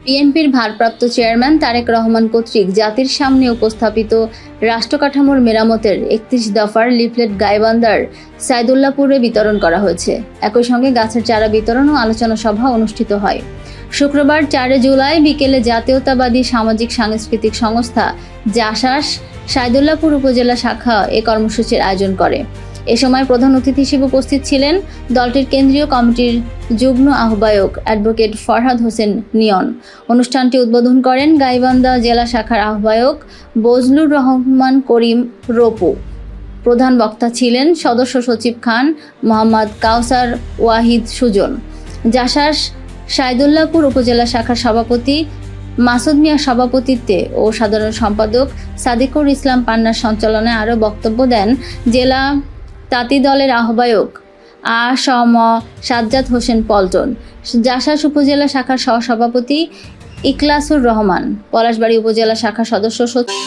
বিএনপির ভারপ্রাপ্ত চেয়ারম্যান তারেক রহমান কর্তৃক জাতির সামনে উপস্থাপিত রাষ্ট্রকাঠামোর মেরামতের ৩১ দফার লিফলেট গাইবান্ধার সাইদুল্লাহপুরে বিতরণ করা হয়েছে। একই সঙ্গে গাছের চারা বিতরণ ও আলোচনা সভা অনুষ্ঠিত হয়। শুক্রবার ৪ জুলাই বিকেলে জাতীয়তাবাদী সামাজিক সাংস্কৃতিক সংস্থা জাসাস সাইদুল্লাহপুর উপজেলা শাখা এ কর্মসূচির আয়োজন করে। এ সময় প্রধান অতিথি হিসেবে উপস্থিত ছিলেন দলটির কেন্দ্রীয় কমিটির যুগ্ম আহ্বায়ক অ্যাডভোকেট ফরহাদ হোসেন নিয়ন। অনুষ্ঠানটি উদ্বোধন করেন গাইবান্ধা জেলা শাখার আহ্বায়ক বজলুর রহমান করিম রপু। প্রধান বক্তা ছিলেন সদস্য সচিব খান মোহাম্মদ কাউসার ওয়াহিদ সুজন। জাসাস সাইদুল্লাহপুর উপজেলা শাখার সভাপতি মাসুদ মিয়ার সভাপতিত্বে ও সাধারণ সম্পাদক সাদিকুর ইসলাম পান্নার সঞ্চালনায় আরও বক্তব্য দেন জেলা তাঁতি দলের আহ্বায়ক আ.স.ম. সাজ্জাদ হোসেন পল্টন, জাসাস উপজেলা শাখার সহসভাপতি ইখলাসুর রহমান, পলাশবাড়ী উপজেলা শাখার সদস্য সচিব